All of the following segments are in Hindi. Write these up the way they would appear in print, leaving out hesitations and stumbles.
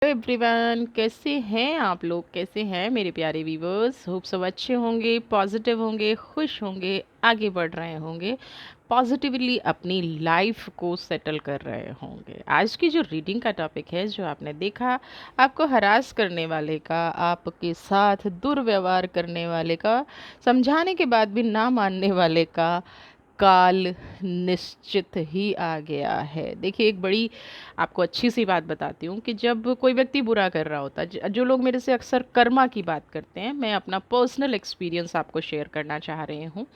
हेलो एवरीवन, कैसे हैं आप लोग? कैसे हैं मेरे प्यारे व्यूवर्स? होप सब अच्छे होंगे, पॉजिटिव होंगे, खुश होंगे, आगे बढ़ रहे होंगे, पॉजिटिवली अपनी लाइफ को सेटल कर रहे होंगे। आज की जो रीडिंग का टॉपिक है, जो आपने देखा, आपको हरास करने वाले का, आपके साथ दुर्व्यवहार करने वाले का, समझाने के बाद भी ना मानने वाले का काल निश्चित ही आ गया है। देखिए, एक बड़ी आपको अच्छी सी बात बताती हूँ कि जब कोई व्यक्ति बुरा कर रहा होता है, जो लोग मेरे से अक्सर कर्मा की बात करते हैं, मैं अपना पर्सनल एक्सपीरियंस आपको शेयर करना चाह रही हूँ।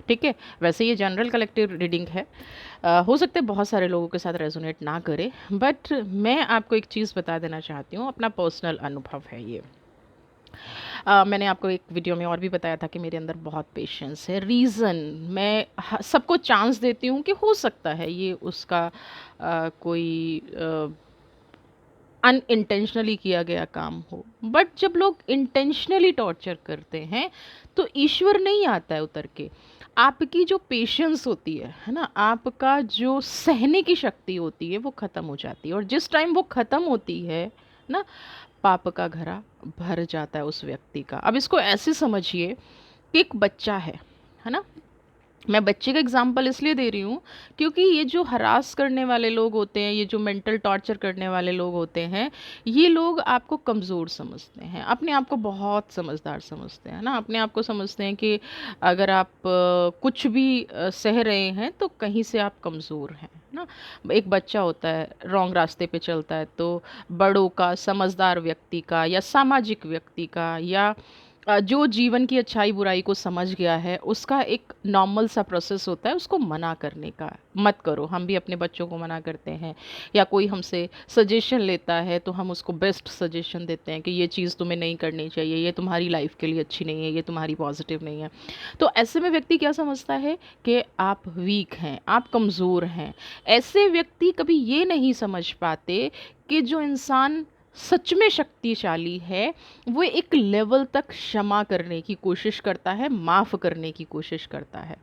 ठीक है? वैसे ये जनरल कलेक्टिव रीडिंग है। हो सकता है बहुत सारे लोगों के साथ रेजोनेट ना करे, बट मैं आपको एक चीज़ बता देना चाहती हूँ, अपना पर्सनल अनुभव है ये। मैंने आपको एक वीडियो में और भी बताया था कि मेरे अंदर बहुत पेशेंस है। रीज़न, मैं सबको चांस देती हूँ कि हो सकता है ये उसका कोई अनइंटेंशनली किया गया काम हो, बट जब लोग इंटेंशनली टॉर्चर करते हैं तो ईश्वर नहीं आता है उतर के। आपकी जो पेशेंस होती है ना, आपका जो सहने की शक्ति होती है, वो ख़त्म हो जाती है। और जिस टाइम वो ख़त्म होती है ना, पाप का घड़ा भर जाता है उस व्यक्ति का। अब इसको ऐसे समझिए कि एक बच्चा है ना। मैं बच्चे का एग्जाम्पल इसलिए दे रही हूँ क्योंकि ये जो हरास करने वाले लोग होते हैं, ये जो मेंटल टॉर्चर करने वाले लोग होते हैं, ये लोग आपको कमज़ोर समझते हैं, अपने आप को बहुत समझदार समझते हैं ना। अपने आप को समझते हैं कि अगर आप कुछ भी सह रहे हैं तो कहीं से आप कमज़ोर हैं ना। एक बच्चा होता है, रॉन्ग रास्ते पे चलता है, तो बड़ों का, समझदार व्यक्ति का या सामाजिक व्यक्ति का या जो जीवन की अच्छाई बुराई को समझ गया है, उसका एक नॉर्मल सा प्रोसेस होता है उसको मना करने का। मत करो, हम भी अपने बच्चों को मना करते हैं। या कोई हमसे सजेशन लेता है तो हम उसको बेस्ट सजेशन देते हैं कि ये चीज़ तुम्हें नहीं करनी चाहिए, ये तुम्हारी लाइफ के लिए अच्छी नहीं है, ये तुम्हारी पॉजिटिव नहीं है। तो ऐसे में व्यक्ति क्या समझता है कि आप वीक हैं, आप कमज़ोर हैं। ऐसे व्यक्ति कभी ये नहीं समझ पाते कि जो इंसान सच में शक्तिशाली है, वो एक लेवल तक क्षमा करने की कोशिश करता है, माफ़ करने की कोशिश करता है।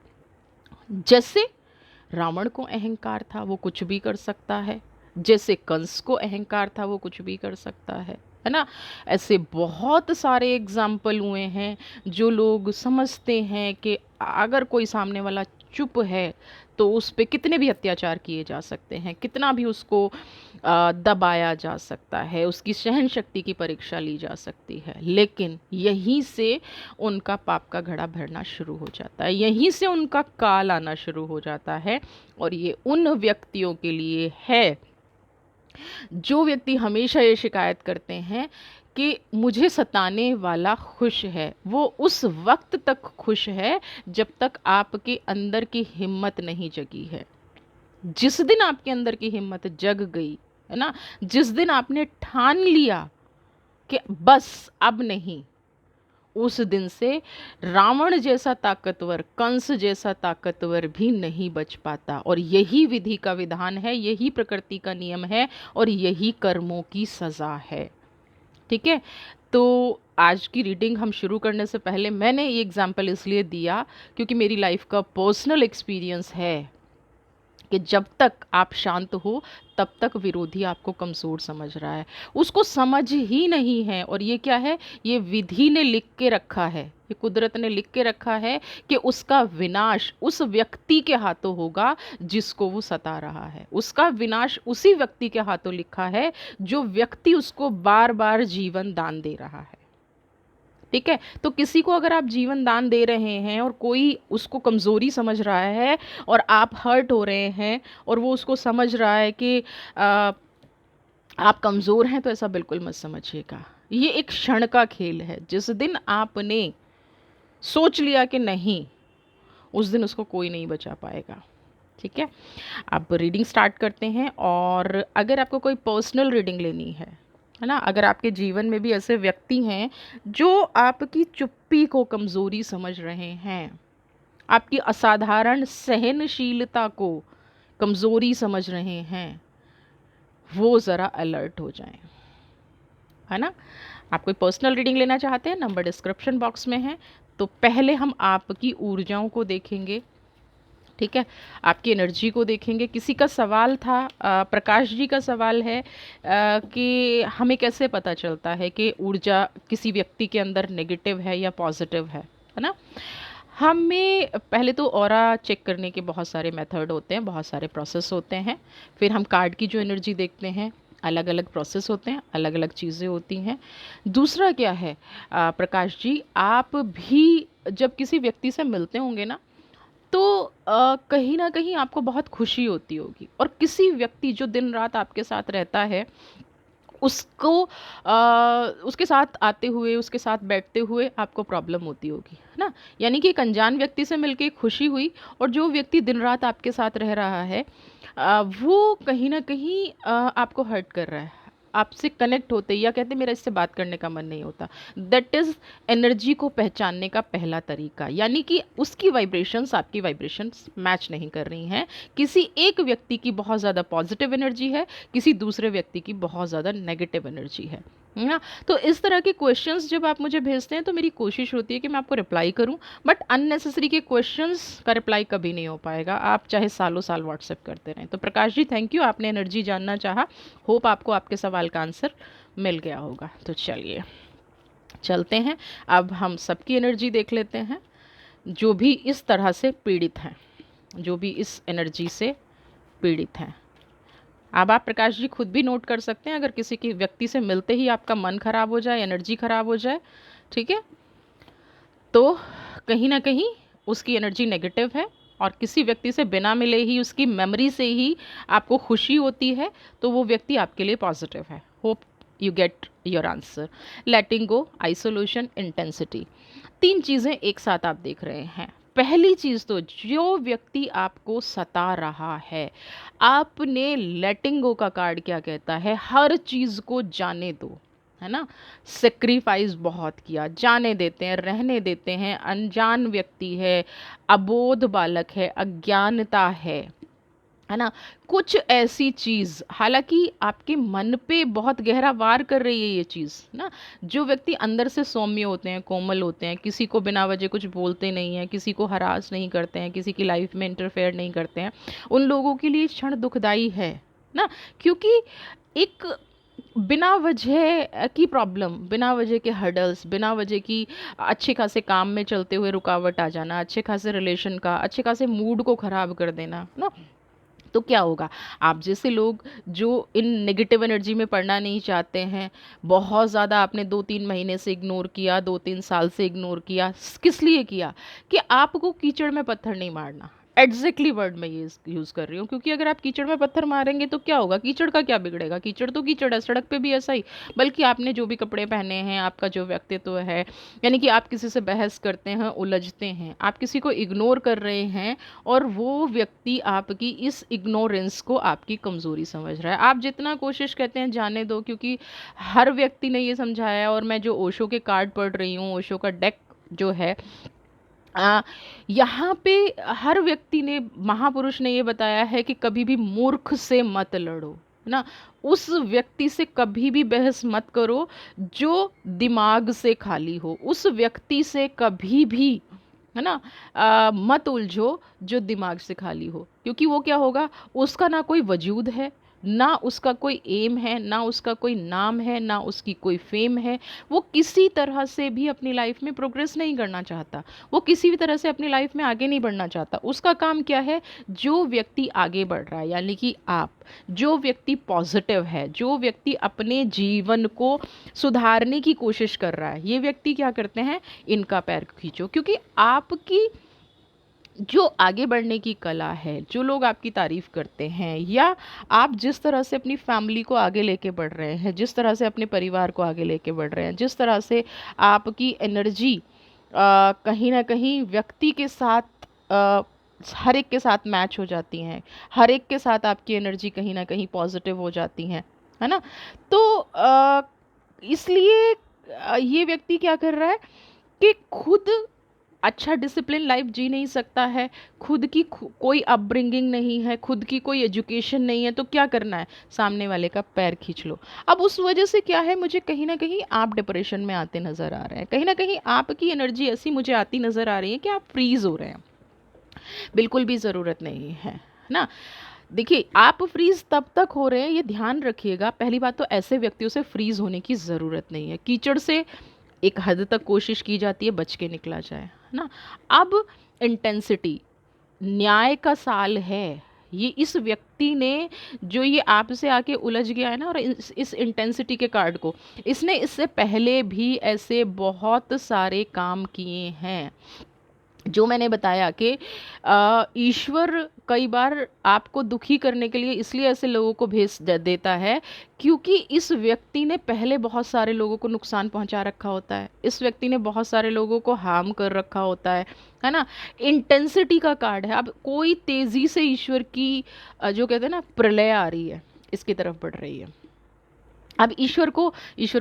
जैसे रावण को अहंकार था, वो कुछ भी कर सकता है। जैसे कंस को अहंकार था, वो कुछ भी कर सकता है ना। ऐसे बहुत सारे एग्जाम्पल हुए हैं जो लोग समझते हैं कि अगर कोई सामने वाला चुप है तो उस पे कितने भी अत्याचार किए जा सकते हैं, कितना भी उसको दबाया जा सकता है, उसकी सहन शक्ति की परीक्षा ली जा सकती है। लेकिन यहीं से उनका पाप का घड़ा भरना शुरू हो जाता है, यहीं से उनका काल आना शुरू हो जाता है। और ये उन व्यक्तियों के लिए है जो व्यक्ति हमेशा ये शिकायत करते हैं कि मुझे सताने वाला खुश है। वो उस वक्त तक खुश है जब तक आपके अंदर की हिम्मत नहीं जगी है। जिस दिन आपके अंदर की हिम्मत जग गई है ना, जिस दिन आपने ठान लिया कि बस अब नहीं, उस दिन से रावण जैसा ताकतवर, कंस जैसा ताकतवर भी नहीं बच पाता। और यही विधि का विधान है, यही प्रकृति का नियम है और यही कर्मों की सज़ा है। ठीक है? तो आज की रीडिंग हम शुरू करने से पहले मैंने ये एग्जाम्पल इसलिए दिया क्योंकि मेरी लाइफ का पर्सनल एक्सपीरियंस है कि जब तक आप शांत हो तब तक विरोधी आपको कमज़ोर समझ रहा है, उसको समझ ही नहीं है। और ये क्या है? ये विधि ने लिख के रखा है, ये कुदरत ने लिख के रखा है कि उसका विनाश उस व्यक्ति के हाथों होगा जिसको वो सता रहा है। उसका विनाश उसी व्यक्ति के हाथों लिखा है जो व्यक्ति उसको बार बार जीवन दान दे रहा है। ठीक है? तो किसी को अगर आप जीवन दान दे रहे हैं और कोई उसको कमज़ोरी समझ रहा है और आप हर्ट हो रहे हैं और वो उसको समझ रहा है कि आप कमज़ोर हैं, तो ऐसा बिल्कुल मत समझिएगा। ये एक क्षण का खेल है। जिस दिन आपने सोच लिया कि नहीं, उस दिन उसको कोई नहीं बचा पाएगा। ठीक है? अब रीडिंग स्टार्ट करते हैं। और अगर आपको कोई पर्सनल रीडिंग लेनी है ना, अगर आपके जीवन में भी ऐसे व्यक्ति हैं जो आपकी चुप्पी को कमज़ोरी समझ रहे हैं, आपकी असाधारण सहनशीलता को कमज़ोरी समझ रहे हैं, वो ज़रा अलर्ट हो जाएं। है ना? आप कोई पर्सनल रीडिंग लेना चाहते हैं, नंबर डिस्क्रिप्शन बॉक्स में है। तो पहले हम आपकी ऊर्जाओं को देखेंगे, ठीक है, आपकी एनर्जी को देखेंगे। किसी का सवाल था, प्रकाश जी का सवाल है कि हमें कैसे पता चलता है कि ऊर्जा किसी व्यक्ति के अंदर नेगेटिव है या पॉजिटिव है ना? हमें पहले तो ऑरा चेक करने के बहुत सारे मेथड होते हैं, बहुत सारे प्रोसेस होते हैं। फिर हम कार्ड की जो एनर्जी देखते हैं, अलग अलग प्रोसेस होते हैं, अलग अलग चीज़ें होती हैं। दूसरा क्या है, प्रकाश जी, आप भी जब किसी व्यक्ति से मिलते होंगे ना, तो कहीं न कहीं आपको बहुत खुशी होती होगी, और किसी व्यक्ति जो दिन रात आपके साथ रहता है, उसको उसके साथ आते हुए, उसके साथ बैठते हुए आपको प्रॉब्लम होती होगी, है ना? यानी कि एक अनजान व्यक्ति से मिलके खुशी हुई, और जो व्यक्ति दिन रात आपके साथ रह रहा है, वो कहीं न कहीं आपको हर्ट कर रहा है। आपसे कनेक्ट होते ही या कहते हैं मेरा इससे बात करने का मन नहीं होता। दैट इज़ एनर्जी को पहचानने का पहला तरीका, यानी कि उसकी वाइब्रेशंस आपकी वाइब्रेशंस मैच नहीं कर रही हैं। किसी एक व्यक्ति की बहुत ज़्यादा पॉजिटिव एनर्जी है, किसी दूसरे व्यक्ति की बहुत ज़्यादा नेगेटिव एनर्जी है ना? तो इस तरह के क्वेश्चंस जब आप मुझे भेजते हैं, तो मेरी कोशिश होती है कि मैं आपको रिप्लाई करूं, बट अननेसेसरी के क्वेश्चंस का रिप्लाई कभी नहीं हो पाएगा, आप चाहे सालों साल व्हाट्सएप करते रहें। तो प्रकाश जी, थैंक यू, आपने एनर्जी जानना चाहा। होप आपको आपके सवाल का आंसर मिल गया होगा। तो चलिए चलते हैं, अब हम सबकी एनर्जी देख लेते हैं, जो भी इस तरह से पीड़ित हैं, जो भी इस एनर्जी से पीड़ित हैं। अब आप प्रकाश जी खुद भी नोट कर सकते हैं, अगर किसी की व्यक्ति से मिलते ही आपका मन खराब हो जाए, एनर्जी खराब हो जाए, ठीक है, तो कहीं ना कहीं उसकी एनर्जी नेगेटिव है, और किसी व्यक्ति से बिना मिले ही, उसकी मेमोरी से ही आपको खुशी होती है, तो वो व्यक्ति आपके लिए पॉजिटिव है। Hope you get your answer. Letting go, isolation, intensity, तीन चीज़ें एक साथ आप देख रहे हैं। पहली चीज़ तो, जो व्यक्ति आपको सता रहा है, आपने लेटिंग गो का कार्ड क्या कहता है, हर चीज़ को जाने दो, है ना? सेक्रीफाइस बहुत किया, जाने देते हैं, रहने देते हैं। अनजान व्यक्ति है, अबोध बालक है, अज्ञानता है ना? कुछ ऐसी चीज़, हालांकि आपके मन पे बहुत गहरा वार कर रही है ये चीज़ ना। जो व्यक्ति अंदर से सौम्य होते हैं, कोमल होते हैं, किसी को बिना वजह कुछ बोलते नहीं हैं, किसी को हरास नहीं करते हैं, किसी की लाइफ में इंटरफेयर नहीं करते हैं, उन लोगों के लिए क्षण दुखदाई है ना। क्योंकि एक बिना वजह की प्रॉब्लम, बिना वजह के हर्डल्स, बिना वजह की अच्छे खासे काम में चलते हुए रुकावट आ जाना, अच्छे खासे रिलेशन का, अच्छे खासे मूड को ख़राब कर देना ना, तो क्या होगा? आप जैसे लोग जो इन नेगेटिव एनर्जी में पड़ना नहीं चाहते हैं, बहुत ज़्यादा आपने 2-3 महीने से इग्नोर किया, 2-3 साल से इग्नोर किया, किस लिए किया? कि आपको कीचड़ में पत्थर नहीं मारना। एग्जैक्टली वर्ड मैं ये यूज़ कर रही हूँ, क्योंकि अगर आप कीचड़ में पत्थर मारेंगे तो क्या होगा? कीचड़ का क्या बिगड़ेगा? कीचड़ तो कीचड़ है, सड़क पे भी ऐसा ही। बल्कि आपने जो भी कपड़े पहने हैं, आपका जो व्यक्तित्व है, यानी कि आप किसी से बहस करते हैं, उलझते हैं, आप किसी को इग्नोर कर रहे हैं, और वो व्यक्ति आपकी इस इग्नोरेंस को आपकी कमज़ोरी समझ रहा है। आप जितना कोशिश करते हैं जाने दो, क्योंकि हर व्यक्ति ने ये समझाया, और मैं जो ओशो के कार्ड पढ़ रही हूँ, ओशो का डेक जो है, यहाँ पे हर व्यक्ति ने, महापुरुष ने ये बताया है कि कभी भी मूर्ख से मत लड़ो, है ना? उस व्यक्ति से कभी भी बहस मत करो जो दिमाग से खाली हो, उस व्यक्ति से कभी भी, है ना, मत उलझो जो दिमाग से खाली हो। क्योंकि वो क्या होगा, उसका ना कोई वजूद है, ना उसका कोई एम है, ना उसका कोई नाम है, ना उसकी कोई फेम है। वो किसी तरह से भी अपनी लाइफ में प्रोग्रेस नहीं करना चाहता, वो किसी भी तरह से अपनी लाइफ में आगे नहीं बढ़ना चाहता। उसका काम क्या है? जो व्यक्ति आगे बढ़ रहा है, यानी कि आप, जो व्यक्ति पॉजिटिव है, जो व्यक्ति अपने जीवन को सुधारने की कोशिश कर रहा है, ये व्यक्ति क्या करते हैं? इनका पैर खींचो। क्योंकि आपकी जो आगे बढ़ने की कला है, जो लोग आपकी तारीफ़ करते हैं, या आप जिस तरह से अपनी फैमिली को आगे लेके बढ़ रहे हैं, जिस तरह से अपने परिवार को आगे लेके बढ़ रहे हैं, जिस तरह से आपकी एनर्जी कहीं न कहीं व्यक्ति के साथ, अ, हर एक के साथ मैच हो जाती हैं, हर एक के साथ आपकी एनर्जी कहीं न कहीं पॉजिटिव हो जाती हैं, है ना? तो इसलिए ये व्यक्ति क्या कर रहा है कि खुद अच्छा डिसिप्लिन लाइफ जी नहीं सकता है, खुद की कोई अपब्रिंगिंग नहीं है, खुद की कोई एजुकेशन नहीं है, तो क्या करना है? सामने वाले का पैर खींच लो। अब उस वजह से क्या है, मुझे कहीं ना कहीं आप डिप्रेशन में आते नज़र आ रहे हैं, कहीं ना कहीं आपकी एनर्जी ऐसी मुझे आती नज़र आ रही है कि आप फ्रीज हो रहे हैं। बिल्कुल भी ज़रूरत नहीं है ना। देखिए, आप फ्रीज़ तब तक हो रहे हैं, ये ध्यान रखिएगा। पहली बात तो ऐसे व्यक्तियों से फ्रीज़ होने की ज़रूरत नहीं है। कीचड़ से एक हद तक कोशिश की जाती है बच के निकला जाए, है ना। अब इंटेंसिटी, न्याय का साल है। ये इस व्यक्ति ने जो ये आपसे आके उलझ गया है ना, और इस इंटेंसिटी के कार्ड को, इसने इससे पहले भी ऐसे बहुत सारे काम किए हैं। जो मैंने बताया कि ईश्वर कई बार आपको दुखी करने के लिए इसलिए ऐसे लोगों को देता है, क्योंकि इस व्यक्ति ने पहले बहुत सारे लोगों को नुकसान पहुंचा रखा होता है, इस व्यक्ति ने बहुत सारे लोगों को हार्म कर रखा होता है ना। इंटेंसिटी का कार्ड है। अब कोई तेज़ी से ईश्वर की जो कहते हैं ना प्रलय आ रही है, इसकी तरफ बढ़ रही है। अब ईश्वर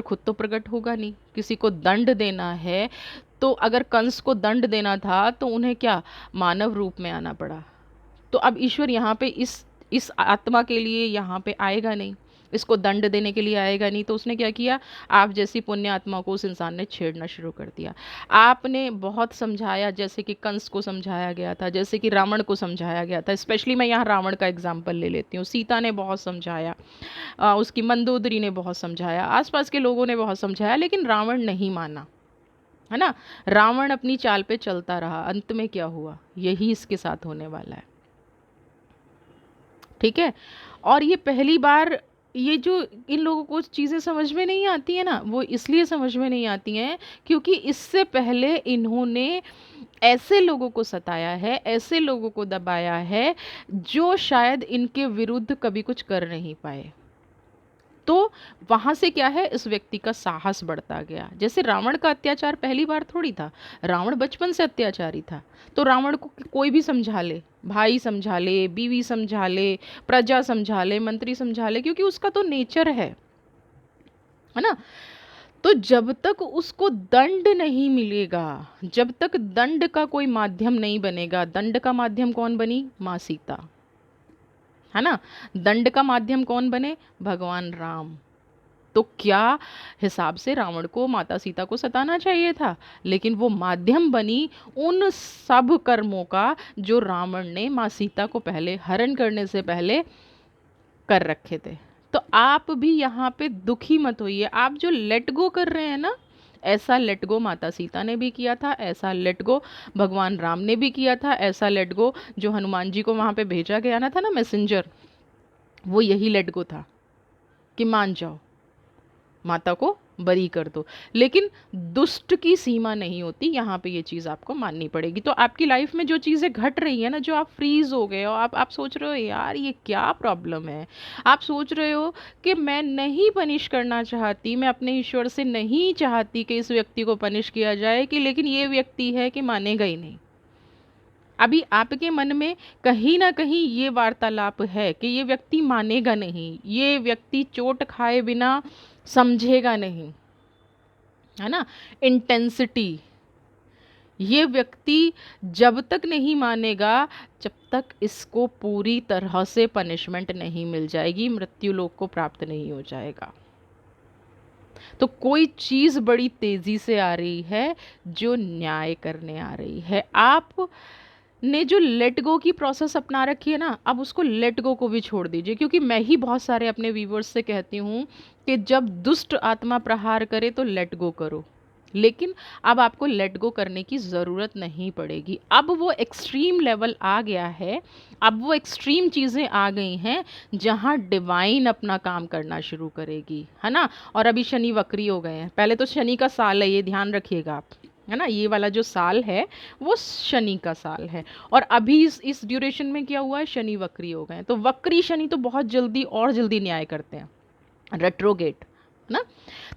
खुद तो प्रकट होगा नहीं, किसी को दंड देना है। तो अगर कंस को दंड देना था तो उन्हें क्या मानव रूप में आना पड़ा। तो अब ईश्वर यहाँ पे इस आत्मा के लिए यहाँ पे आएगा नहीं, इसको दंड देने के लिए आएगा नहीं। तो उसने क्या किया, आप जैसी पुण्य आत्मा को उस इंसान ने छेड़ना शुरू कर दिया। आपने बहुत समझाया, जैसे कि कंस को समझाया गया था, जैसे कि रावण को समझाया गया था। स्पेशली मैं यहाँ रावण का एग्जाम्पल ले लेती हूँ। सीता ने बहुत समझाया, उसकी मंदोदरी ने बहुत समझाया, आसपास के लोगों ने बहुत समझाया, लेकिन रावण नहीं माना, है ना। रावण अपनी चाल पे चलता रहा। अंत में क्या हुआ, यही इसके साथ होने वाला है, ठीक है। और ये पहली बार, ये जो इन लोगों को चीज़ें समझ में नहीं आती है ना, वो इसलिए समझ में नहीं आती हैं क्योंकि इससे पहले इन्होंने ऐसे लोगों को सताया है, ऐसे लोगों को दबाया है जो शायद इनके विरुद्ध कभी कुछ कर नहीं पाए। तो वहाँ से क्या है, इस व्यक्ति का साहस बढ़ता गया। जैसे रावण का अत्याचार पहली बार थोड़ी था, रावण बचपन से अत्याचारी था। तो रावण को कोई भी समझा ले, भाई समझा ले, बीवी समझा ले, प्रजा समझा ले, मंत्री समझा ले, क्योंकि उसका तो नेचर है ना। तो जब तक उसको दंड नहीं मिलेगा, जब तक दंड का कोई माध्यम नहीं बनेगा, दंड का माध्यम कौन बनी, माँ सीता, है ना। दंड का माध्यम कौन बने, भगवान राम। तो क्या हिसाब से रावण को माता सीता को सताना चाहिए था, लेकिन वो माध्यम बनी उन सब कर्मों का जो रावण ने माँ सीता को पहले हरण करने से पहले कर रखे थे। तो आप भी यहाँ पे दुखी मत होइए। आप जो लेट गो कर रहे हैं ना, ऐसा लेट गो माता सीता ने भी किया था, ऐसा लेट गो भगवान राम ने भी किया था, ऐसा लेट गो जो हनुमान जी को वहाँ पे भेजा गया ना था ना मैसेंजर, वो यही लेट गो था कि मान जाओ, माता को बरी कर दो। लेकिन दुष्ट की सीमा नहीं होती, यहाँ पे ये चीज़ आपको माननी पड़ेगी। तो आपकी लाइफ में जो चीज़ें घट रही है ना, जो आप फ्रीज हो गए हो, आप सोच रहे हो यार ये क्या प्रॉब्लम है, आप सोच रहे हो कि मैं नहीं पनिश करना चाहती, मैं अपने ईश्वर से नहीं चाहती कि इस व्यक्ति को पनिश किया जाए, कि लेकिन ये व्यक्ति है कि मानेगा ही नहीं। अभी आपके मन में कहीं ना कहीं ये वार्तालाप है कि ये व्यक्ति मानेगा नहीं, ये व्यक्ति चोट खाए बिना समझेगा नहीं, है ना। इंटेंसिटी, ये व्यक्ति जब तक नहीं मानेगा, जब तक इसको पूरी तरह से पनिशमेंट नहीं मिल जाएगी, मृत्यु लोक को प्राप्त नहीं हो जाएगा। तो कोई चीज़ बड़ी तेज़ी से आ रही है जो न्याय करने आ रही है। आप ने जो लेट गो की प्रोसेस अपना रखी है ना, अब उसको लेट गो को भी छोड़ दीजिए। क्योंकि मैं ही बहुत सारे अपने व्यूवर्स से कहती हूँ कि जब दुष्ट आत्मा प्रहार करे तो लेट गो करो, लेकिन अब आपको लेट गो करने की ज़रूरत नहीं पड़ेगी। अब वो एक्सट्रीम लेवल आ गया है, अब वो एक्सट्रीम चीज़ें आ गई हैं जहाँ डिवाइन अपना काम करना शुरू करेगी, है ना। और अभी शनि वक्री हो गए हैं, पहले तो शनि का साल है, ये ध्यान रखिएगा आप, है ना। ये वाला जो साल है वो शनि का साल है। और अभी इस ड्यूरेशन में क्या हुआ है, शनि वक्री हो गए हैं। तो वक्री शनि तो बहुत जल्दी और जल्दी न्याय करते हैं, रेट्रोगेट, है ना।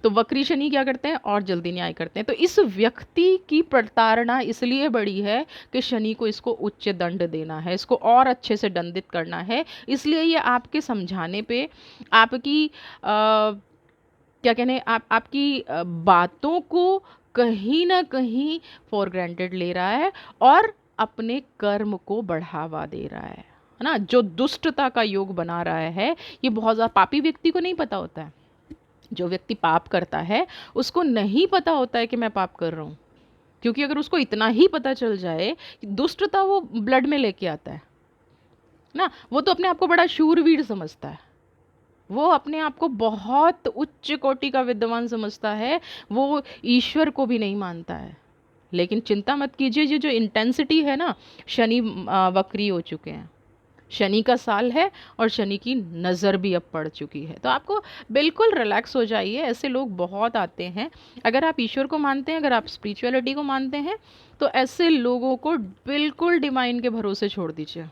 तो वक्री शनि क्या करते हैं, और जल्दी न्याय करते हैं। तो इस व्यक्ति की प्रताड़ना इसलिए बड़ी है कि शनि को इसको उच्च दंड देना है, इसको और अच्छे से दंडित करना है। इसलिए ये आपके समझाने पे, आपकी क्या कहने, आपकी बातों को कहीं ना कहीं फॉर ग्रांटेड ले रहा है और अपने कर्म को बढ़ावा दे रहा है ना। जो दुष्टता का योग बना रहा है, ये बहुत ज़्यादा पापी व्यक्ति को नहीं पता होता है। जो व्यक्ति पाप करता है उसको नहीं पता होता है कि मैं पाप कर रहा हूँ, क्योंकि अगर उसको इतना ही पता चल जाए कि दुष्टता वो ब्लड में लेके आता है ना, वो तो अपने आप को बड़ा शूरवीर समझता है, वो अपने आप को बहुत उच्च कोटि का विद्वान समझता है, वो ईश्वर को भी नहीं मानता है। लेकिन चिंता मत कीजिए, ये जो इंटेंसिटी है ना, शनि वक्री हो चुके हैं, शनि का साल है और शनि की नज़र भी अब पड़ चुकी है। तो आपको बिल्कुल रिलैक्स हो जाइए, ऐसे लोग बहुत आते हैं। अगर आप ईश्वर को मानते हैं, अगर आप स्पिरिचुअलिटी को मानते हैं, तो ऐसे लोगों को बिल्कुल डिवाइन के भरोसे छोड़ दीजिए।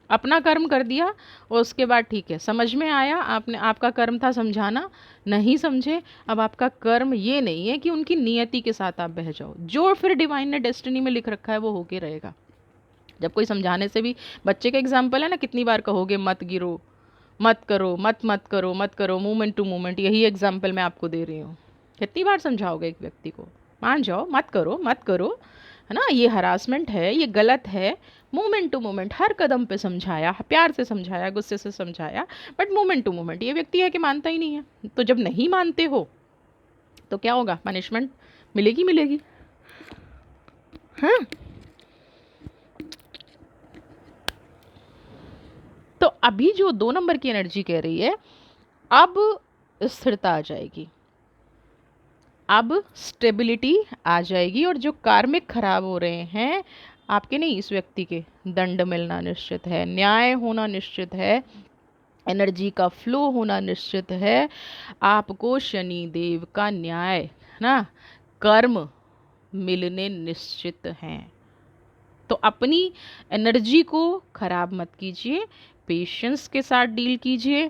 अपना कर्म कर दिया और उसके बाद ठीक है, समझ में आया, आपने, आपका कर्म था समझाना, नहीं समझे, अब आपका कर्म ये नहीं है कि उनकी नियति के साथ आप बह जाओ। जो फिर डिवाइन ने डेस्टिनी में लिख रखा है वो होके रहेगा। जब कोई समझाने से भी, बच्चे का एग्जाम्पल है ना, कितनी बार कहोगे मत गिरो, मत करो, मत मत करो, मत करो, मूवमेंट टू मूवमेंट, यही एग्जाम्पल मैं आपको दे रही हूँ। कितनी बार समझाओगे एक व्यक्ति को, मान जाओ, मत करो, मत करो, है ना, ये हरासमेंट है, ये गलत है। मूवमेंट टू मूवमेंट, हर कदम पे समझाया, प्यार से समझाया, गुस्से से समझाया, बट मूवमेंट टू मूवमेंट। ये व्यक्ति है कि मानता ही नहीं है। तो जब नहीं मानते हो तो क्या होगा, पनिशमेंट मिलेगी, मिलेगी। हाँ, तो अभी जो 2 नंबर की एनर्जी कह रही है, अब स्थिरता आ जाएगी, अब स्टेबिलिटी आ जाएगी, और जो कार्मिक खराब हो रहे हैं आपके नहीं, इस व्यक्ति के, दंड मिलना निश्चित है, न्याय होना निश्चित है, एनर्जी का फ्लो होना निश्चित है। आपको शनि देव का न्याय ना, कर्म मिलने निश्चित हैं। तो अपनी एनर्जी को खराब मत कीजिए, पेशेंस के साथ डील कीजिए,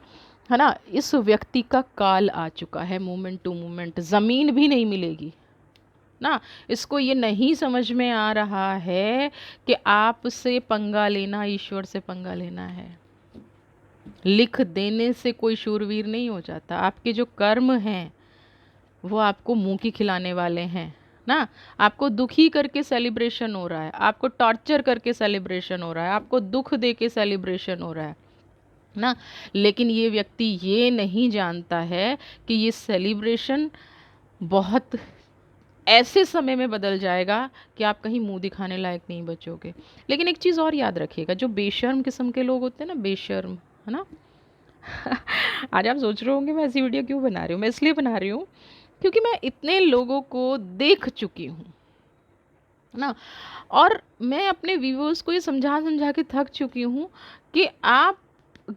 है ना। इस व्यक्ति का काल आ चुका है, मोमेंट टू मोमेंट, ज़मीन भी नहीं मिलेगी ना। इसको ये नहीं समझ में आ रहा है कि आपसे पंगा लेना ईश्वर से पंगा लेना है। लिख देने से कोई शूरवीर नहीं हो जाता। आपके जो कर्म हैं वो आपको मुंह की खिलाने वाले हैं ना। आपको दुखी करके सेलिब्रेशन हो रहा है, आपको टॉर्चर करके सेलिब्रेशन हो रहा है, आपको दुख दे के सेलिब्रेशन हो रहा है ना। लेकिन ये व्यक्ति ये नहीं जानता है कि ये सेलिब्रेशन बहुत ऐसे समय में बदल जाएगा कि आप कहीं मुंह दिखाने लायक नहीं बचोगे। लेकिन एक चीज़ और याद रखिएगा, जो बेशर्म किस्म के लोग होते हैं ना, बेशर्म, है ना। आज आप सोच रहे होंगे मैं ऐसी वीडियो क्यों बना रही हूँ। मैं इसलिए बना रही हूँ क्योंकि मैं इतने लोगों को देख चुकी हूँ ना, और मैं अपने व्यूअर्स को ये समझा समझा के थक चुकी हूँ कि आप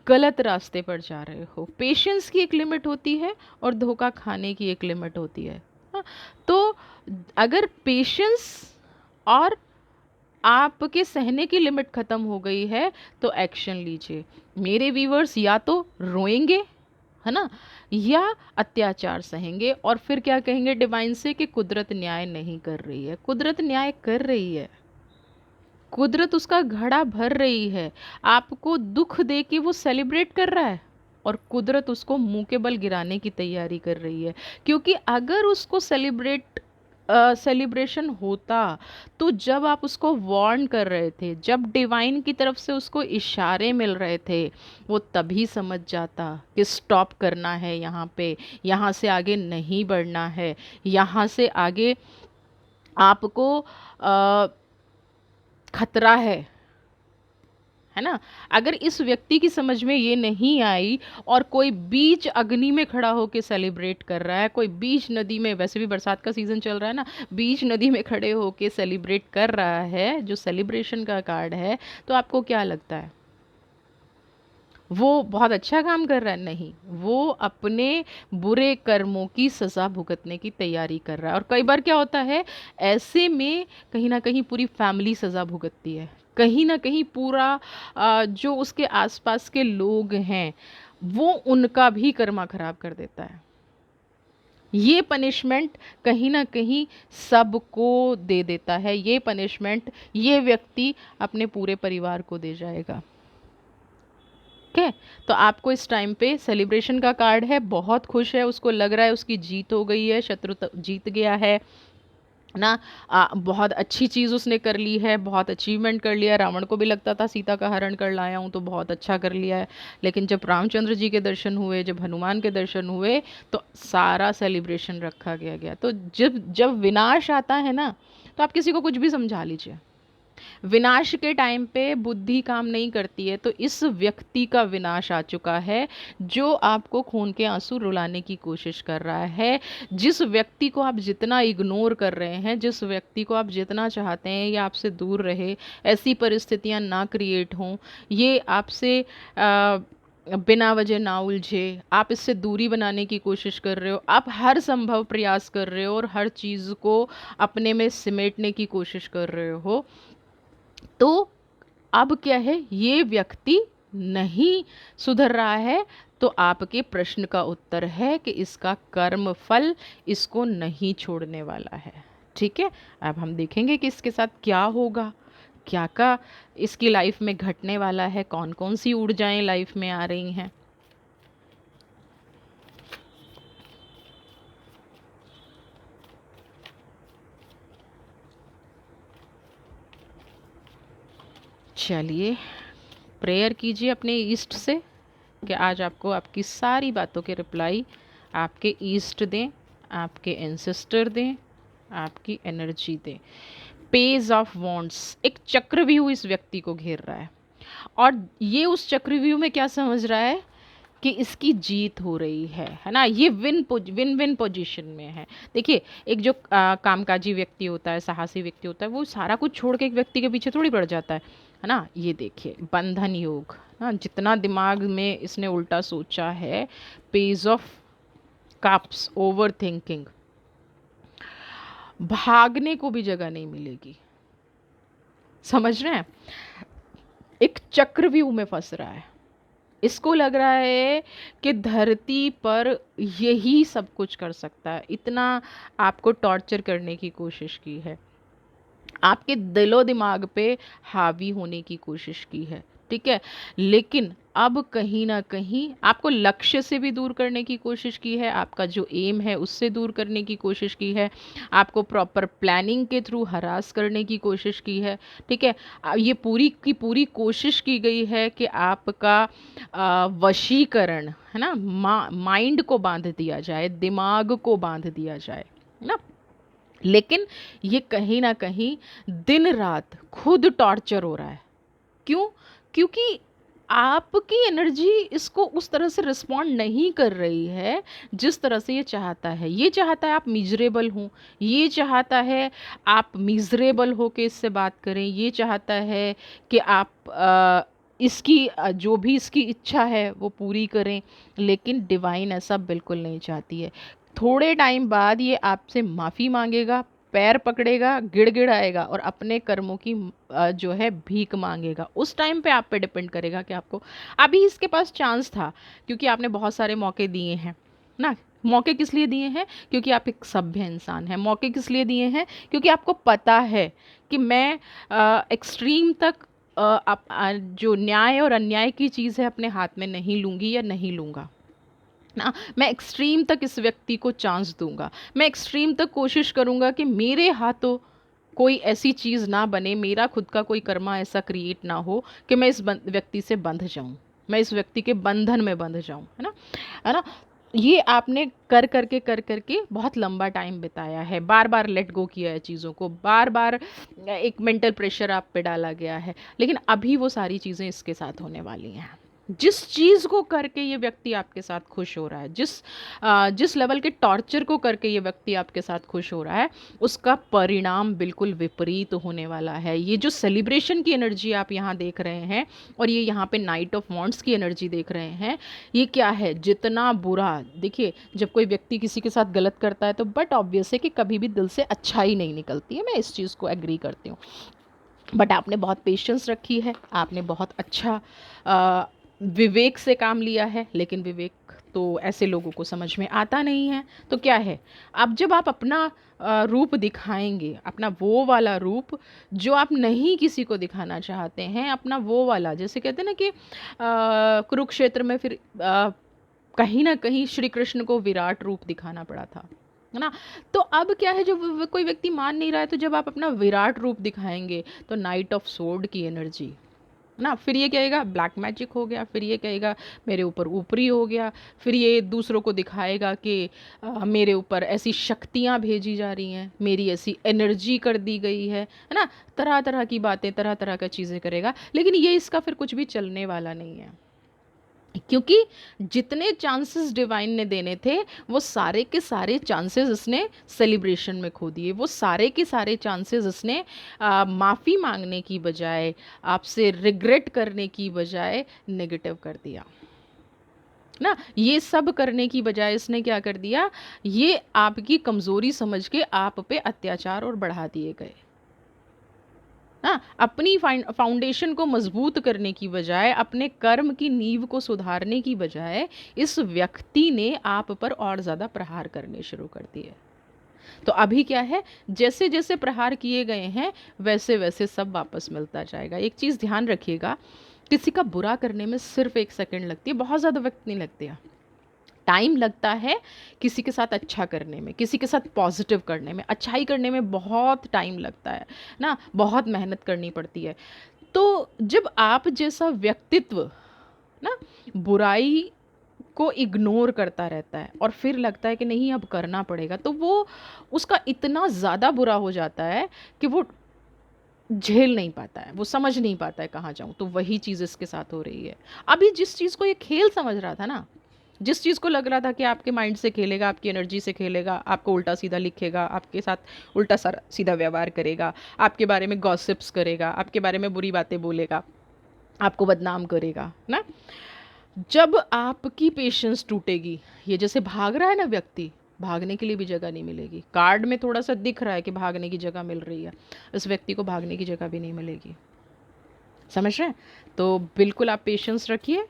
गलत रास्ते पर जा रहे हो। पेशेंस की एक लिमिट होती है और धोखा खाने की एक लिमिट होती है ना। तो अगर पेशेंस और आपके सहने की लिमिट ख़त्म हो गई है तो एक्शन लीजिए। मेरे व्यूअर्स या तो रोएंगे, है ना, या अत्याचार सहेंगे, और फिर क्या कहेंगे डिवाइन से कि कुदरत न्याय नहीं कर रही है। कुदरत न्याय कर रही है, कुदरत उसका घड़ा भर रही है। आपको दुख दे के वो सेलिब्रेट कर रहा है और कुदरत उसको मुंह के बल गिराने की तैयारी कर रही है। क्योंकि अगर उसको सेलिब्रेशन होता तो जब आप उसको वार्न कर रहे थे, जब डिवाइन की तरफ से उसको इशारे मिल रहे थे, वो तभी समझ जाता कि स्टॉप करना है यहाँ पे, यहाँ से आगे नहीं बढ़ना है, यहाँ से आगे आपको खतरा है ना। अगर इस व्यक्ति की समझ में ये नहीं आई और कोई बीच अग्नि में खड़ा होकर सेलिब्रेट कर रहा है, कोई बीच नदी में, वैसे भी बरसात का सीज़न चल रहा है ना, बीच नदी में खड़े होकर सेलिब्रेट कर रहा है, जो सेलिब्रेशन का कार्ड है, तो आपको क्या लगता है वो बहुत अच्छा काम कर रहा है? नहीं, वो अपने बुरे कर्मों की सज़ा भुगतने की तैयारी कर रहा है। और कई बार क्या होता है, ऐसे में कहीं ना कहीं पूरी फैमिली सज़ा भुगतती है, कहीं ना कहीं पूरा जो उसके आसपास के लोग हैं वो उनका भी कर्मा खराब कर देता है। ये पनिशमेंट कहीं ना कहीं सबको दे देता है। ये पनिशमेंट ये व्यक्ति अपने पूरे परिवार को दे जाएगा। ठीक है, तो आपको इस टाइम पे सेलिब्रेशन का कार्ड है, बहुत खुश है, उसको लग रहा है उसकी जीत हो गई है, शत्रु जीत गया है, ना। बहुत अच्छी चीज़ उसने कर ली है, बहुत अचीवमेंट कर लिया है। रावण को भी लगता था सीता का हरण कर लाया हूँ तो बहुत अच्छा कर लिया है, लेकिन जब रामचंद्र जी के दर्शन हुए, जब हनुमान के दर्शन हुए, तो सारा सेलिब्रेशन रखा गया। तो जब जब विनाश आता है ना, तो आप किसी को कुछ भी समझा लीजिए, विनाश के टाइम पे बुद्धि काम नहीं करती है। तो इस व्यक्ति का विनाश आ चुका है, जो आपको खून के आंसू रुलाने की कोशिश कर रहा है। जिस व्यक्ति को आप जितना इग्नोर कर रहे हैं, जिस व्यक्ति को आप जितना चाहते हैं ये आपसे दूर रहे, ऐसी परिस्थितियां ना क्रिएट हों, ये आपसे बिना वजह ना उलझे, आप इससे दूरी बनाने की कोशिश कर रहे हो, आप हर संभव प्रयास कर रहे हो और हर चीज़ को अपने में सिमेटने की कोशिश कर रहे हो, तो अब क्या है, ये व्यक्ति नहीं सुधर रहा है। तो आपके प्रश्न का उत्तर है कि इसका कर्म फल इसको नहीं छोड़ने वाला है। ठीक है, अब हम देखेंगे कि इसके साथ क्या होगा, क्या का इसकी लाइफ में घटने वाला है, कौन कौन सी ऊर्जाएं लाइफ में आ रही हैं। चलिए, प्रेयर कीजिए अपने ईस्ट से कि आज आपको आपकी सारी बातों के रिप्लाई आपके ईस्ट दें, आपके एंसेस्टर दें, आपकी एनर्जी दें। पेज ऑफ वॉन्ट्स, एक चक्रव्यूह इस व्यक्ति को घेर रहा है, और ये उस चक्रव्यूह में क्या समझ रहा है कि इसकी जीत हो रही है ना। ये विन विन पोजीशन में है। देखिए, एक जो कामकाजी व्यक्ति होता है, साहसी व्यक्ति होता है, वो सारा कुछ छोड़ के एक व्यक्ति के पीछे थोड़ी पड़ जाता है ना। ये देखिए, बंधन योग ना, जितना दिमाग में इसने उल्टा सोचा है, page of cups, over thinking, भागने को भी जगह नहीं मिलेगी। समझ रहे हैं, एक चक्रव्यूह में फंस रहा है। इसको लग रहा है कि धरती पर यही सब कुछ कर सकता है, इतना आपको टॉर्चर करने की कोशिश की है, आपके दिलो दिमाग पे हावी होने की कोशिश की है। ठीक है, लेकिन अब कहीं ना कहीं आपको लक्ष्य से भी दूर करने की कोशिश की है, आपका जो एम है उससे दूर करने की कोशिश की है, आपको प्रॉपर प्लानिंग के थ्रू हरास करने की कोशिश की है। ठीक है, ये पूरी की पूरी कोशिश की गई है कि आपका वशीकरण है ना, माइंड को बांध दिया जाए, दिमाग को बांध दिया जाए ना। लेकिन ये कहीं ना कहीं दिन रात खुद टॉर्चर हो रहा है। क्यों? क्योंकि आपकी एनर्जी इसको उस तरह से रिस्पॉन्ड नहीं कर रही है जिस तरह से ये चाहता है। ये चाहता है आप मिजरेबल हों, ये चाहता है आप मिजरेबल हो के इससे बात करें, ये चाहता है कि आप इसकी जो भी इसकी इच्छा है वो पूरी करें। लेकिन डिवाइन ऐसा बिल्कुल नहीं चाहती है। थोड़े टाइम बाद ये आपसे माफ़ी मांगेगा, पैर पकड़ेगा, गिड़गिड़ाएगा और अपने कर्मों की जो है भीख मांगेगा। उस टाइम पे आप पे डिपेंड करेगा कि आपको, अभी इसके पास चांस था क्योंकि आपने बहुत सारे मौके दिए हैं ना। मौके किस लिए दिए हैं? क्योंकि आप एक सभ्य इंसान हैं। मौके किस लिए दिए हैं? क्योंकि आपको पता है कि मैं एक्सट्रीम तक जो न्याय और अन्याय की चीज़ है अपने हाथ में नहीं लूँगी या नहीं लूँगा ना। मैं एक्सट्रीम तक इस व्यक्ति को चांस दूंगा, मैं एक्सट्रीम तक कोशिश करूंगा कि मेरे हाथों कोई ऐसी चीज़ ना बने, मेरा खुद का कोई कर्मा ऐसा क्रिएट ना हो कि मैं इस व्यक्ति से बंध जाऊं, मैं इस व्यक्ति के बंधन में बंध जाऊं, है ना। है ना, ये आपने कर करके बहुत लंबा टाइम बिताया है, बार बार लेट गो किया है चीज़ों को, बार बार एक मेंटल प्रेशर आप पे डाला गया है। लेकिन अभी वो सारी चीज़ें इसके साथ होने वाली हैं। जिस चीज़ को करके ये व्यक्ति आपके साथ खुश हो रहा है, जिस लेवल के टॉर्चर को करके ये व्यक्ति आपके साथ खुश हो रहा है, उसका परिणाम बिल्कुल विपरीत होने वाला है। ये जो सेलिब्रेशन की एनर्जी आप यहाँ देख रहे हैं और ये यहाँ पे नाइट ऑफ वॉन्ट्स की एनर्जी देख रहे हैं, ये क्या है, जितना बुरा, देखिए जब कोई व्यक्ति किसी के साथ गलत करता है तो बट ऑब्वियस है कि कभी भी दिल से अच्छाई नहीं निकलती है, मैं इस चीज़ को एग्री करती हूँ। बट आपने बहुत पेशेंस रखी है, आपने बहुत अच्छा विवेक से काम लिया है, लेकिन विवेक तो ऐसे लोगों को समझ में आता नहीं है। तो क्या है, अब जब आप अपना रूप दिखाएंगे, अपना वो वाला रूप जो आप नहीं किसी को दिखाना चाहते हैं, अपना वो वाला, जैसे कहते हैं ना कि कुरुक्षेत्र में फिर कहीं ना कहीं श्री कृष्ण को विराट रूप दिखाना पड़ा था। है ना? तो अब क्या है, जब कोई व्यक्ति मान नहीं रहा है, तो जब आप अपना विराट रूप दिखाएंगे, तो नाइट ऑफ सोर्ड की एनर्जी, है ना, फिर ये कहेगा ब्लैक मैजिक हो गया, फिर ये कहेगा मेरे ऊपर ऊपरी हो गया, फिर ये दूसरों को दिखाएगा कि मेरे ऊपर ऐसी शक्तियाँ भेजी जा रही हैं, मेरी ऐसी एनर्जी कर दी गई है ना, तरह तरह की बातें, तरह तरह का चीज़ें करेगा, लेकिन ये इसका फिर कुछ भी चलने वाला नहीं है, क्योंकि जितने चांसेस डिवाइन ने देने थे, वो सारे के सारे चांसेस इसने सेलिब्रेशन में खो दिए, वो सारे के सारे चांसेस इसने माफ़ी मांगने की बजाय, आपसे रिग्रेट करने की बजाय नेगेटिव कर दिया ना। ये सब करने की बजाय इसने क्या कर दिया, ये आपकी कमज़ोरी समझ के आप पे अत्याचार और बढ़ा दिए गए ना। अपनी फाउंडेशन को मजबूत करने की बजाय, अपने कर्म की नींव को सुधारने की बजाय, इस व्यक्ति ने आप पर और ज़्यादा प्रहार करने शुरू कर दिए। तो अभी क्या है, जैसे जैसे प्रहार किए गए हैं, वैसे वैसे सब वापस मिलता जाएगा। एक चीज़ ध्यान रखिएगा, किसी का बुरा करने में सिर्फ 1 सेकंड लगती है, बहुत ज़्यादा वक्त नहीं लगती है। टाइम लगता है किसी के साथ अच्छा करने में, किसी के साथ पॉजिटिव करने में, अच्छाई करने में बहुत टाइम लगता है ना, बहुत मेहनत करनी पड़ती है। तो जब आप जैसा व्यक्तित्व ना बुराई को इग्नोर करता रहता है और फिर लगता है कि नहीं अब करना पड़ेगा, तो वो उसका इतना ज़्यादा बुरा हो जाता है कि वो झेल नहीं पाता है, वो समझ नहीं पाता है कहाँ जाऊँ। तो वही चीज़ इसके साथ हो रही है। अभी जिस चीज़ को ये खेल समझ रहा था ना, जिस चीज़ को लग रहा था कि आपके माइंड से खेलेगा, आपकी एनर्जी से खेलेगा, आपको उल्टा सीधा लिखेगा, आपके साथ उल्टा सीधा व्यवहार करेगा, आपके बारे में गॉसिप्स करेगा, आपके बारे में बुरी बातें बोलेगा, आपको बदनाम करेगा ना, जब आपकी पेशेंस टूटेगी, ये जैसे भाग रहा है ना व्यक्ति, भागने के लिए भी जगह नहीं मिलेगी। कार्ड में थोड़ा सा दिख रहा है कि भागने की जगह मिल रही है, इस व्यक्ति को भागने की जगह भी नहीं मिलेगी। समझ रहे हैं? तो बिल्कुल आप पेशेंस रखिए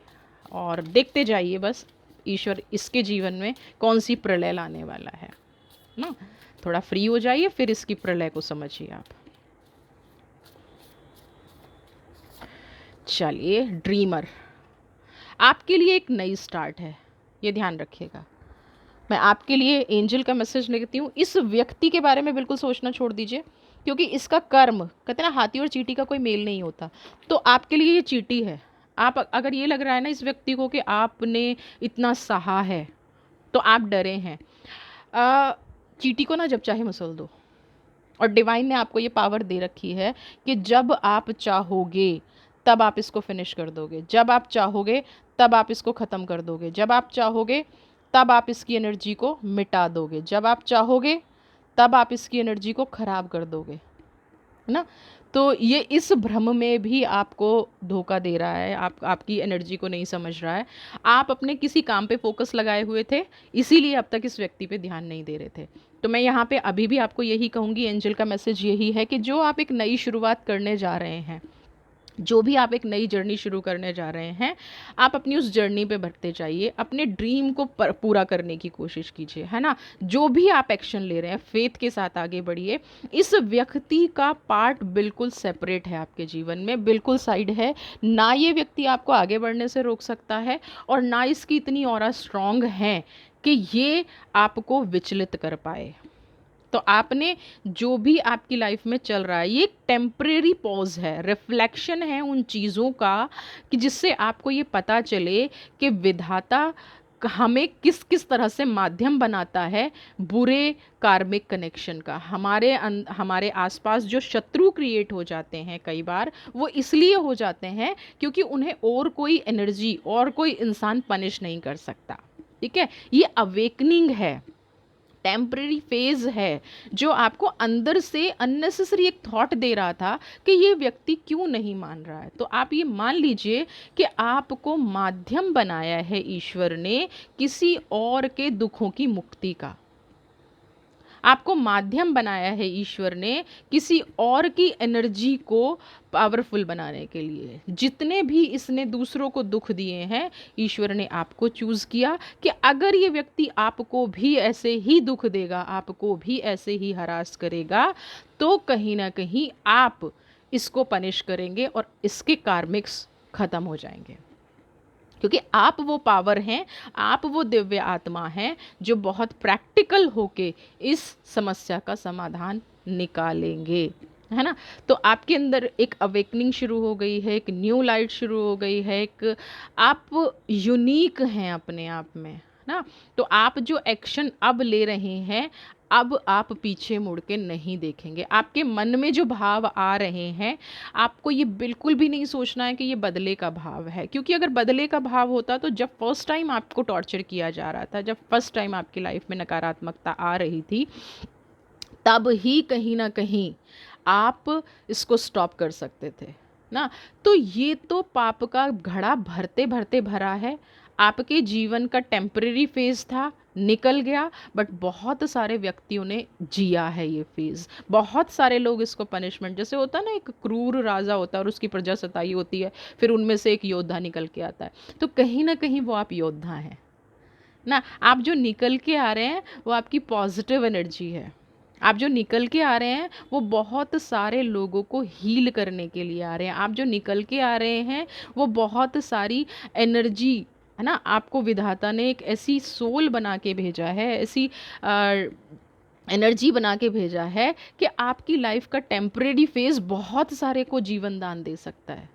और देखते जाइए बस ईश्वर इसके जीवन में कौन सी प्रलय लाने वाला है ना। थोड़ा फ्री हो जाइए, फिर इसकी प्रलय को समझिए आप। चलिए, ड्रीमर, आपके लिए एक नई स्टार्ट है, ये ध्यान रखिएगा। मैं आपके लिए एंजल का मैसेज लेती हूँ। इस व्यक्ति के बारे में बिल्कुल सोचना छोड़ दीजिए, क्योंकि इसका कर्म, कहते हैं ना हाथी और चींटी का कोई मेल नहीं होता, तो आपके लिए ये चींटी है। आप अगर ये लग रहा है ना इस व्यक्ति को कि आपने इतना सहा है, तो आप डरे हैं, चींटी को ना जब चाहे मसल दो। और डिवाइन ने आपको ये पावर दे रखी है कि जब आप चाहोगे तब आप इसको फिनिश कर दोगे, जब आप चाहोगे तब आप इसको ख़त्म कर दोगे, जब आप चाहोगे तब आप इसकी एनर्जी को मिटा दोगे, जब आप चाहोगे तब आप इसकी एनर्जी को ख़राब कर दोगे, है ना। तो ये इस भ्रम में भी आपको धोखा दे रहा है, आपकी एनर्जी को नहीं समझ रहा है। आप अपने किसी काम पे फोकस लगाए हुए थे, इसीलिए अब तक इस व्यक्ति पे ध्यान नहीं दे रहे थे। तो मैं यहाँ पे अभी भी आपको यही कहूँगी, एंजल का मैसेज यही है कि जो आप एक नई शुरुआत करने जा रहे हैं, जो भी आप एक नई जर्नी शुरू करने जा रहे हैं, आप अपनी उस जर्नी पे बढ़ते जाइए, अपने ड्रीम को पूरा करने की कोशिश कीजिए, है ना। जो भी आप एक्शन ले रहे हैं, फेथ के साथ आगे बढ़िए। इस व्यक्ति का पार्ट बिल्कुल सेपरेट है आपके जीवन में, बिल्कुल साइड है ना। ये व्यक्ति आपको आगे बढ़ने से रोक सकता है, और ना इसकी इतनी ऑरा स्ट्रांग है कि ये आपको विचलित कर पाए। तो आपने जो भी आपकी लाइफ में चल रहा है, ये एक टेम्परेरी पॉज है, रिफ्लेक्शन है उन चीज़ों का, कि जिससे आपको ये पता चले कि विधाता हमें किस किस तरह से माध्यम बनाता है बुरे कार्मिक कनेक्शन का। हमारे आसपास जो शत्रु क्रिएट हो जाते हैं कई बार, वो इसलिए हो जाते हैं क्योंकि उन्हें और कोई एनर्जी और कोई इंसान पनिश नहीं कर सकता। ठीक है, ये अवेकनिंग है, टेम्परेरी फेज है, जो आपको अंदर से अननेसेसरी एक थॉट दे रहा था कि ये व्यक्ति क्यों नहीं मान रहा है। तो आप ये मान लीजिए कि आपको माध्यम बनाया है ईश्वर ने किसी और के दुखों की मुक्ति का। आपको माध्यम बनाया है ईश्वर ने किसी और की एनर्जी को पावरफुल बनाने के लिए। जितने भी इसने दूसरों को दुख दिए हैं, ईश्वर ने आपको चूज़ किया कि अगर ये व्यक्ति आपको भी ऐसे ही दुख देगा, आपको भी ऐसे ही हरास करेगा, तो कहीं ना कहीं आप इसको पनिश करेंगे और इसके कार्मिक्स ख़त्म हो जाएंगे। क्योंकि आप वो पावर हैं, आप वो दिव्य आत्मा हैं जो बहुत प्रैक्टिकल होके इस समस्या का समाधान निकालेंगे, है ना। तो आपके अंदर एक अवेकनिंग शुरू हो गई है, एक न्यू लाइट शुरू हो गई है, एक आप यूनिक हैं अपने आप में, है ना। तो आप जो एक्शन अब ले रहे हैं, अब आप पीछे मुड़ के नहीं देखेंगे। आपके मन में जो भाव आ रहे हैं, आपको ये बिल्कुल भी नहीं सोचना है कि ये बदले का भाव है, क्योंकि अगर बदले का भाव होता तो जब फर्स्ट टाइम आपको टॉर्चर किया जा रहा था, जब फर्स्ट टाइम आपकी लाइफ में नकारात्मकता आ रही थी, तब ही कहीं ना कहीं आप इसको स्टॉप कर सकते थे ना। तो ये तो पाप का घड़ा भरते भरते भरा है। आपके जीवन का टेम्परेरी फेज था, निकल गया, बट बहुत सारे व्यक्तियों ने जिया है ये फेज। बहुत सारे लोग इसको पनिशमेंट, जैसे होता है ना, एक क्रूर राजा होता है और उसकी प्रजा सताई होती है, फिर उनमें से एक योद्धा निकल के आता है, तो कहीं ना कहीं वो आप योद्धा हैं ना। आप जो निकल के आ रहे हैं वो आपकी पॉजिटिव एनर्जी है। आप जो निकल के आ रहे हैं वो बहुत सारे लोगों को हील करने के लिए आ रहे हैं। आप जो निकल के आ रहे हैं वो बहुत सारी एनर्जी, है ना, आपको विधाता ने एक ऐसी सोल बना के भेजा है, ऐसी एनर्जी बना के भेजा है कि आपकी लाइफ का टेम्परेरी फेज बहुत सारे को जीवन दान दे सकता है।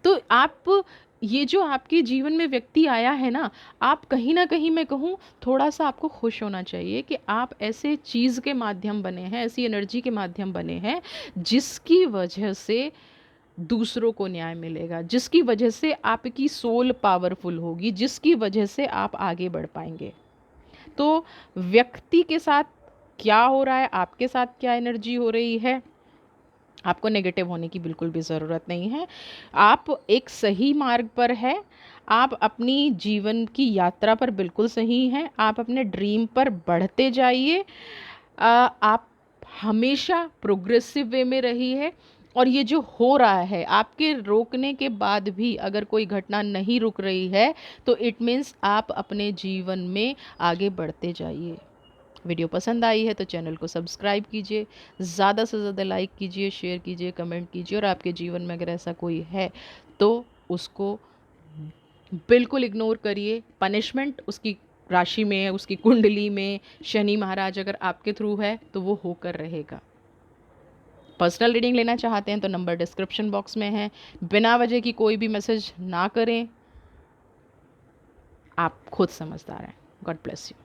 तो आप, ये जो आपके जीवन में व्यक्ति आया है ना, आप कहीं ना कहीं, मैं कहूँ, थोड़ा सा आपको खुश होना चाहिए कि आप ऐसे चीज़ के माध्यम बने हैं, ऐसी एनर्जी के माध्यम बने हैं जिसकी वजह से दूसरों को न्याय मिलेगा, जिसकी वजह से आपकी सोल पावरफुल होगी, जिसकी वजह से आप आगे बढ़ पाएंगे। तो व्यक्ति के साथ क्या हो रहा है, आपके साथ क्या एनर्जी हो रही है, आपको नेगेटिव होने की बिल्कुल भी ज़रूरत नहीं है। आप एक सही मार्ग पर है, आप अपनी जीवन की यात्रा पर बिल्कुल सही हैं, आप अपने ड्रीम पर बढ़ते जाइए। आप हमेशा प्रोग्रेसिव वे में रही है, और ये जो हो रहा है आपके रोकने के बाद भी अगर कोई घटना नहीं रुक रही है, तो इट मीन्स आप अपने जीवन में आगे बढ़ते जाइए। वीडियो पसंद आई है तो चैनल को सब्सक्राइब कीजिए, ज़्यादा से ज़्यादा लाइक कीजिए, शेयर कीजिए, कमेंट कीजिए, और आपके जीवन में अगर ऐसा कोई है तो उसको बिल्कुल इग्नोर करिए। पनिशमेंट उसकी राशि में, उसकी कुंडली में शनि महाराज अगर आपके थ्रू है तो वो होकर रहेगा। पर्सनल रीडिंग लेना चाहते हैं तो नंबर डिस्क्रिप्शन बॉक्स में है। बिना वजह की कोई भी मैसेज ना करें, आप खुद समझदार हैं। God bless you.